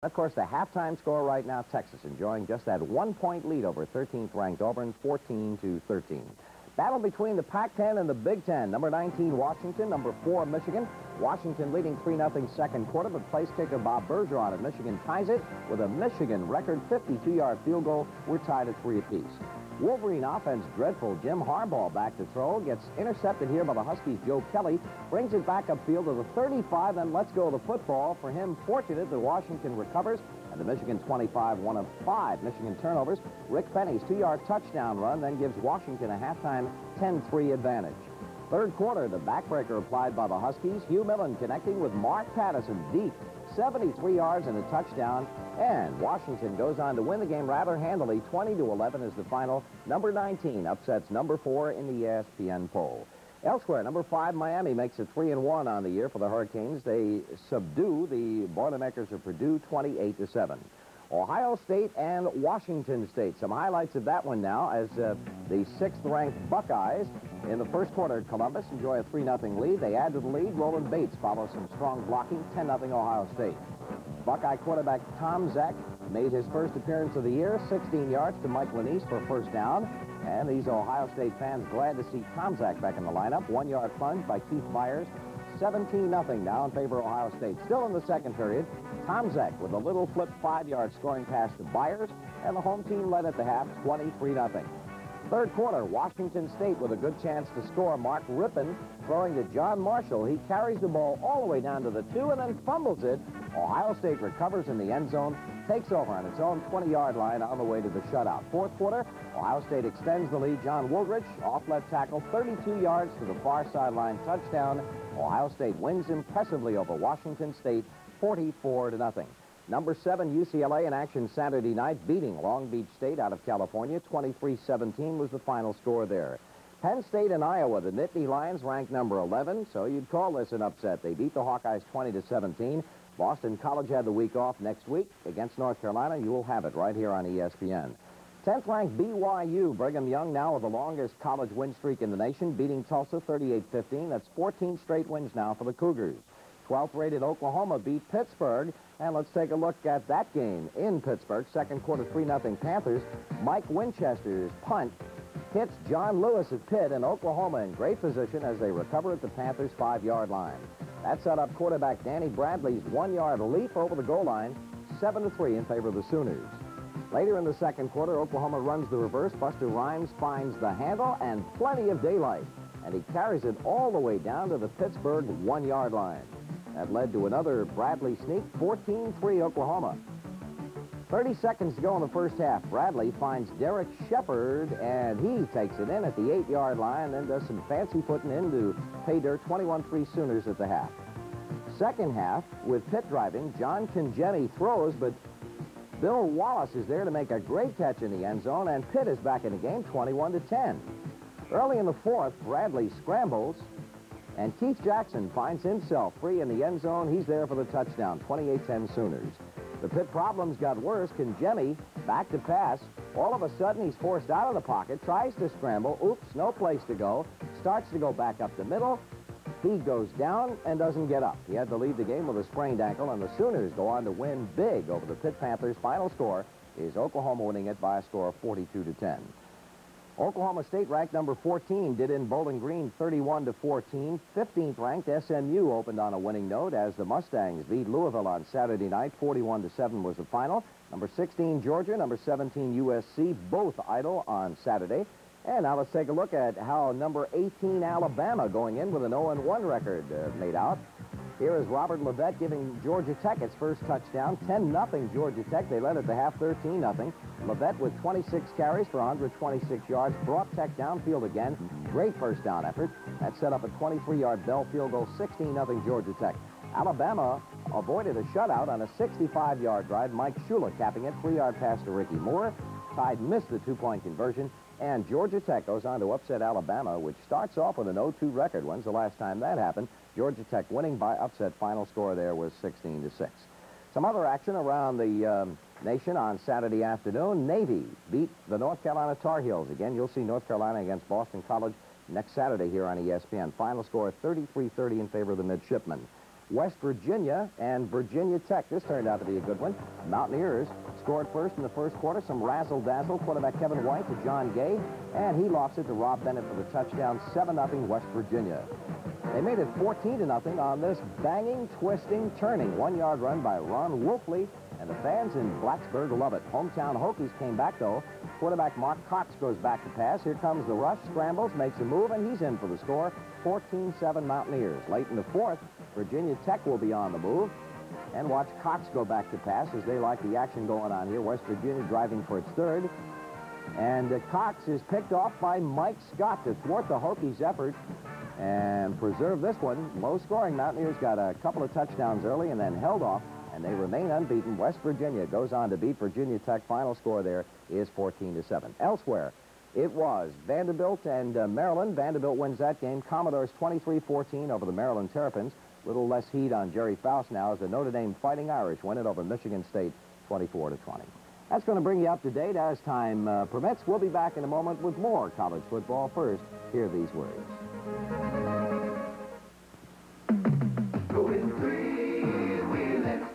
Of course, the halftime score right now, Texas enjoying just that 1-point lead over 13th-ranked Auburn, 14-13. Battle between the Pac-10 and the Big Ten. Number 19, Washington. Number 4, Michigan. Washington leading 3-0 second quarter, but place kicker Bob Bergeron of Michigan ties it with a Michigan record 52-yard field goal. We're tied at 3 apiece. Wolverine offense dreadful. Jim Harbaugh back to throw. Gets intercepted here by the Huskies' Joe Kelly. Brings it back upfield to the 35, then lets go of the football. For him, fortunate that Washington recovers. And the Michigan 25, one of 5 Michigan turnovers. Rick Penny's 2-yard touchdown run then gives Washington a halftime 10-3 advantage. Third quarter, the backbreaker applied by the Huskies. Hugh Millen connecting with Mark Patterson deep. 73 yards and a touchdown. And Washington goes on to win the game rather handily. 20-11 is the final. Number 19 upsets number 4 in the ESPN poll. Elsewhere, number 5, Miami makes it 3-1 on the year for the Hurricanes. They subdue the Boilermakers of Purdue 28-7. Ohio State and Washington State. Some highlights of that one now as the 6th-ranked Buckeyes in the first quarter at Columbus enjoy a 3-0 lead. They add to the lead. Roland Bates follows some strong blocking. 10-0 Ohio State. Buckeye quarterback Tom Zech made his first appearance of the year. 16 yards to Mike Lanise for a first down. And these Ohio State fans glad to see Tom Zech back in the lineup. 1-yard plunge by Keith Byers. 17-0 now in favor of Ohio State. Still in the second period, Tom Zech with a little flip 5-yard scoring pass to Byers, and the home team led at the half 23-0. Third quarter, Washington State with a good chance to score. Mark Rippon throwing to John Marshall. He carries the ball all the way down to the 2 and then fumbles it. Ohio State recovers in the end zone, takes over on its own 20-yard line on the way to the shutout. Fourth quarter, Ohio State extends the lead. John Woolrich, off left tackle, 32 yards to the far sideline, touchdown. Ohio State wins impressively over Washington State, 44-0. Number 7, UCLA in action Saturday night, beating Long Beach State out of California. 23-17 was the final score there. Penn State and Iowa, the Nittany Lions ranked number 11, so you'd call this an upset. They beat the Hawkeyes 20-17. Boston College had the week off. Next week against North Carolina. You will have it right here on ESPN. 10th-ranked BYU, Brigham Young now with the longest college win streak in the nation, beating Tulsa 38-15. That's 14 straight wins now for the Cougars. 12th-rated Oklahoma beat Pittsburgh. And let's take a look at that game in Pittsburgh. Second quarter, 3-0 Panthers. Mike Winchester's punt hits John Lewis of Pitt, and Oklahoma in great position as they recover at the Panthers' 5-yard line. That set up quarterback Danny Bradley's 1-yard leap over the goal line, 7-3 in favor of the Sooners. Later in the second quarter, Oklahoma runs the reverse. Buster Rhymes finds the handle and plenty of daylight, and he carries it all the way down to the Pittsburgh 1-yard line. That led to another Bradley sneak, 14-3 Oklahoma. 30 seconds to go in the first half. Bradley finds Derek Shepard, and he takes it in at the 8-yard line, then does some fancy footing in to pay dirt. 21-3 Sooners at the half. Second half, with Pitt driving, John Congeni throws, but Bill Wallace is there to make a great catch in the end zone, and Pitt is back in the game, 21-10. Early in the fourth, Bradley scrambles, and Keith Jackson finds himself free in the end zone. He's there for the touchdown, 28-10 Sooners. The Pitt problems got worse. Congeni back to pass. All of a sudden, he's forced out of the pocket, tries to scramble. Oops, no place to go. Starts to go back up the middle. He goes down and doesn't get up. He had to leave the game with a sprained ankle, and the Sooners go on to win big over the Pitt Panthers. Final score is Oklahoma winning it by a score of 42-10. Oklahoma State ranked number 14 did in Bowling Green 31-14. 15th ranked SMU opened on a winning note as the Mustangs beat Louisville on Saturday night. 41-7 was the final. Number 16 Georgia, number 17 USC, both idle on Saturday. And now let's take a look at how number 18 Alabama going in with an 0-1 record made out. Here is Robert Levette giving Georgia Tech its first touchdown. 10-0 Georgia Tech. They led at the half 13-0. Levette with 26 carries for 126 yards. Brought Tech downfield again. Great first down effort. That set up a 23-yard Bell field goal. 16-0 Georgia Tech. Alabama avoided a shutout on a 65-yard drive. Mike Shula capping it. 3-yard pass to Ricky Moore. Tide missed the 2-point conversion. And Georgia Tech goes on to upset Alabama, which starts off with an 0-2 record. When's the last time that happened? Georgia Tech winning by upset. Final score there was 16-6. Some other action around the nation on Saturday afternoon. Navy beat the North Carolina Tar Heels. Again, you'll see North Carolina against Boston College next Saturday here on ESPN. Final score 33-30 in favor of the midshipmen. West Virginia and Virginia Tech. This turned out to be a good one. Mountaineers scored first in the first quarter. Some razzle-dazzle. Quarterback Kevin White to John Gay, and he lost it to Rob Bennett for the touchdown. 7-0 West Virginia. They made it 14-0 on this banging, twisting, turning one-yard run by Ron Wolfley, and the fans in Blacksburg love it. Hometown Hokies came back, though. Quarterback Mark Cox goes back to pass. Here comes the rush, scrambles, makes a move, and he's in for the score. 14-7 Mountaineers. Late in the fourth, Virginia Tech will be on the move. And watch Cox go back to pass as they like the action going on here. West Virginia driving for its third. And Cox is picked off by Mike Scott to thwart the Hokies' effort and preserve this one. Low scoring. Mountaineers got a couple of touchdowns early and then held off, and they remain unbeaten. West Virginia goes on to beat Virginia Tech. Final score there is 14-7. Elsewhere, it was Vanderbilt and Maryland. Vanderbilt wins that game. Commodores 23-14 over the Maryland Terrapins. Little less heat on Jerry Faust now as the Notre Dame Fighting Irish win it over Michigan State 24-20. That's going to bring you up to date as time permits. We'll be back in a moment with more college football. First, hear these words. Going three-wheeling,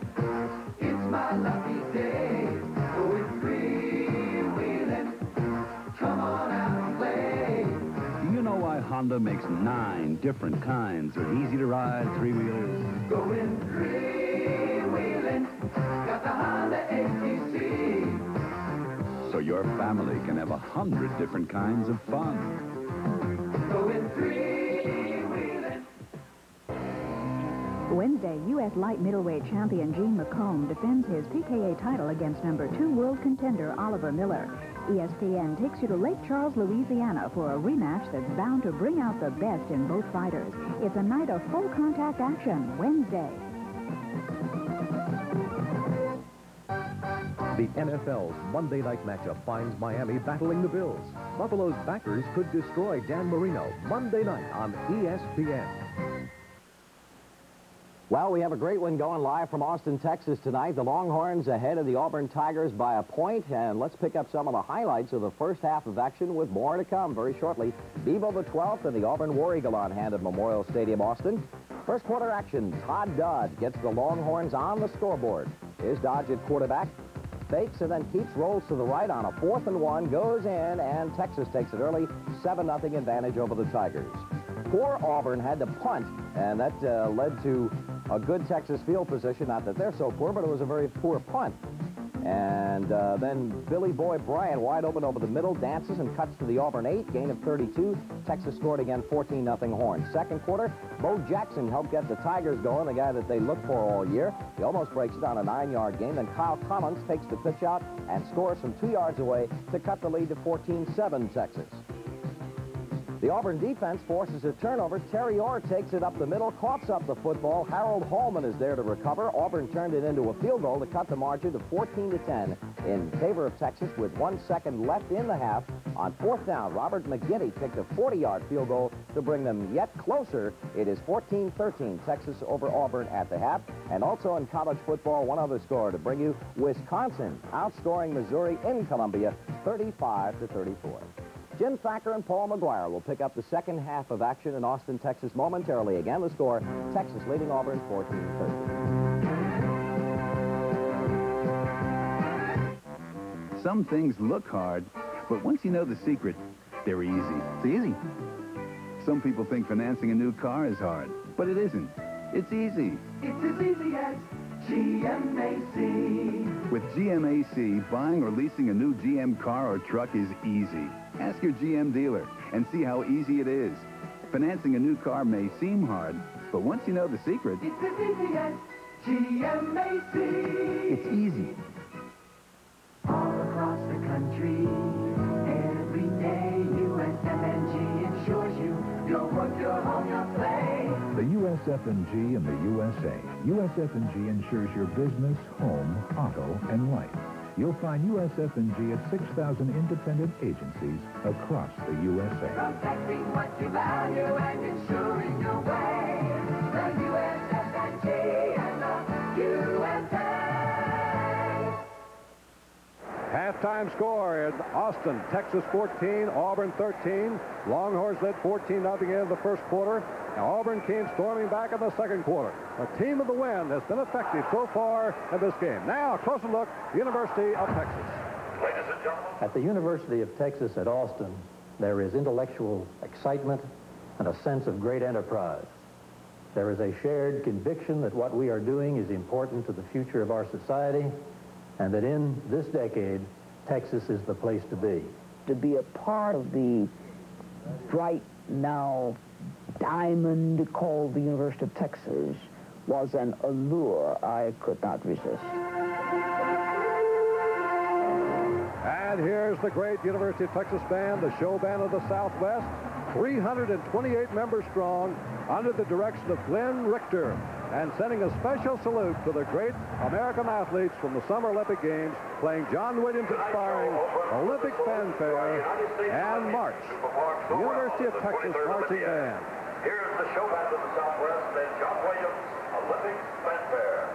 it's my lucky day. Going three-wheeling, come on out and play. Do you know why Honda makes 9 different kinds of easy-to-ride three-wheelers? Going three-wheeling, got the Honda ATC. So your family can have 100 different kinds of fun. Going three-wheeling. Wednesday, U.S. light middleweight champion Gene McComb defends his PKA title against number 2 world contender Oliver Miller. ESPN takes you to Lake Charles, Louisiana for a rematch that's bound to bring out the best in both fighters. It's a night of full contact action Wednesday. The NFL's Monday night matchup finds Miami battling the Bills. Buffalo's backers could destroy Dan Marino Monday night on ESPN. Well, we have a great one going live from Austin, Texas tonight. The Longhorns ahead of the Auburn Tigers by a point, and let's pick up some of the highlights of the first half of action with more to come very shortly. Bevo the 12th and the Auburn War Eagle on hand at Memorial Stadium, Austin. First quarter action, Todd Dodge gets the Longhorns on the scoreboard. Here's Dodge at quarterback. Fakes and then keeps, rolls to the right on a 4th and 1, goes in, and Texas takes it early, 7-0 advantage over the Tigers. Poor Auburn had to punt, and that led to a good Texas field position. Not that they're so poor, but it was a very poor punt. And then Billy Boy Bryant, wide open over the middle, dances and cuts to the Auburn 8, gain of 32. Texas scored again, 14-0 Horns. Second quarter, Bo Jackson helped get the Tigers going, the guy that they looked for all year. He almost breaks it on a 9-yard gain. Then Kyle Collins takes the pitch out and scores from 2 yards away to cut the lead to 14-7 Texas. The Auburn defense forces a turnover. Terry Orr takes it up the middle, coughs up the football. Harold Hallman is there to recover. Auburn turned it into a field goal to cut the margin to 14-10 in favor of Texas with 1 second left in the half. On 4th down, Robert McGinty kicked a 40-yard field goal to bring them yet closer. It is 14-13, Texas over Auburn at the half. And also in college football, one other score to bring you. Wisconsin outscoring Missouri in Columbia, 35-34. Jim Thacker and Paul McGuire will pick up the second half of action in Austin, Texas momentarily. Again, the score, Texas leading Auburn 14-13. Some things look hard, but once you know the secret, they're easy. It's easy. Some people think financing a new car is hard, but it isn't. It's easy. It's as easy as GMAC. With GMAC, buying or leasing a new GM car or truck is easy. Ask your GM dealer and see how easy it is. Financing a new car may seem hard, but once you know the secret, It's as easy as GMAC. it's easy. All across the country, every day, USF&G insures you. Your work, your home, your play. The USF&G and the USA. USF&G insures your business, home, auto, and life. You'll find USF&G at 6,000 independent agencies across the USA. Protecting what you value and insuring your way. The USF&G and the USA. Halftime score in Austin, Texas 14, Auburn 13. Longhorns led 14-0 in the first quarter. Now Auburn came storming back in the second quarter. The team of the wind has been effective so far in this game. Now a closer look, University of Texas. Ladies and gentlemen. At the University of Texas at Austin, there is intellectual excitement and a sense of great enterprise. There is a shared conviction that what we are doing is important to the future of our society, and that in this decade, Texas is the place to be. To be a part of the bright now diamond called the University of Texas was an allure I could not resist. And here's the great University of Texas band, the show band of the Southwest, 328 members strong, under the direction of Glenn Richter, and sending a special salute to the great American athletes from the Summer Olympic Games, playing John Williams-inspiring Olympic fanfare and march. The University of Texas Marching Band. Here's the show band of the Southwest and John Williams Olympic fanfare.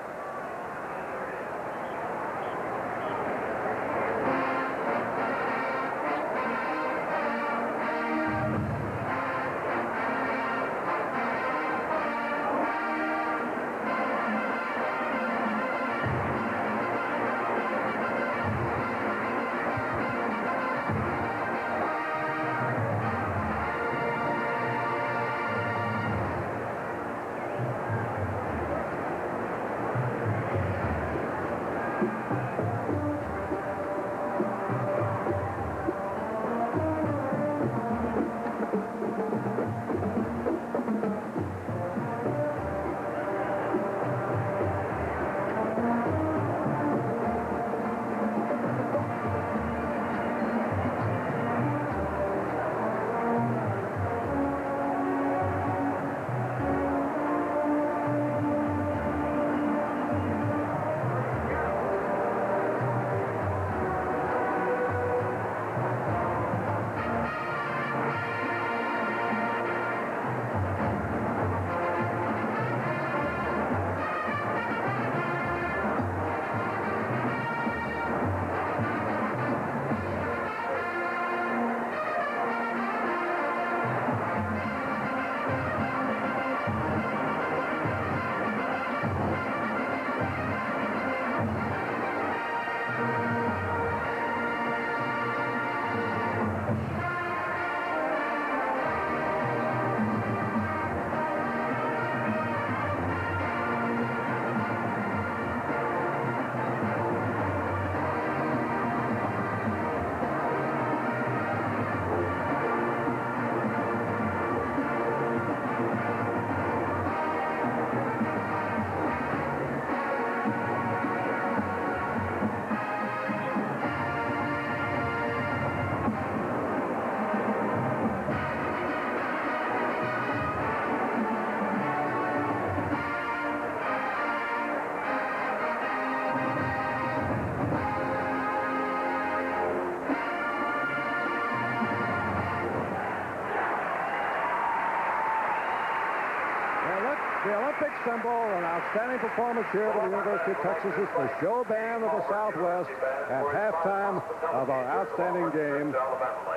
The Olympic symbol, an outstanding performance here for the University of Texas. Is the show band of the Southwest at halftime of our outstanding game.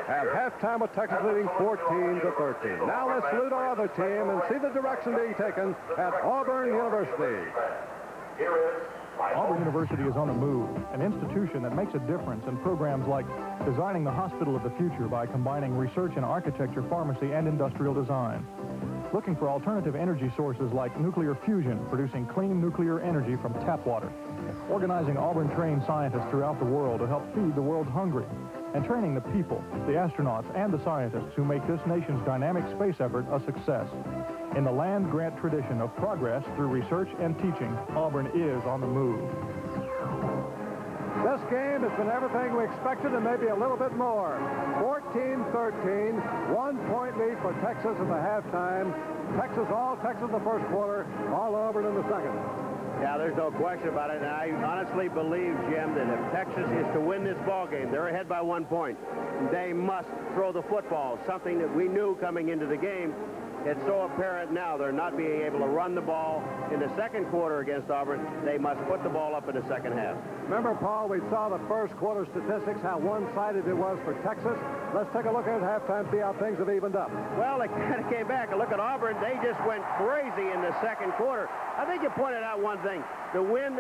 At halftime with Texas leading 14-13. Now let's salute our other team and see the direction being taken at Auburn University. Auburn University is on the move, an institution that makes a difference in programs like designing the hospital of the future by combining research in architecture, pharmacy, and industrial design. Looking for alternative energy sources like nuclear fusion, producing clean nuclear energy from tap water. Organizing Auburn-trained scientists throughout the world to help feed the world's hungry. And training the people, the astronauts, and the scientists who make this nation's dynamic space effort a success. In the land-grant tradition of progress through research and teaching, Auburn is on the move. This game has been everything we expected and maybe a little bit more. 14-13, 1 point lead for Texas in the halftime. Texas, all Texas in the first quarter, all Auburn in the second. Yeah, there's no question about it. And I honestly believe, Jim, that if Texas is to win this ball game, they're ahead by 1 point. They must throw the football, something that we knew coming into the game. it's so apparent now they're not being able to run the ball in the second quarter against Auburn. They must put the ball up in the second half. Remember, Paul, we saw the first quarter statistics, how one-sided it was for Texas. Let's take a look at halftime, see how things have evened up. Well, they kind of came back. Look at Auburn. They just went crazy in the second quarter. I think you pointed out one thing. The wind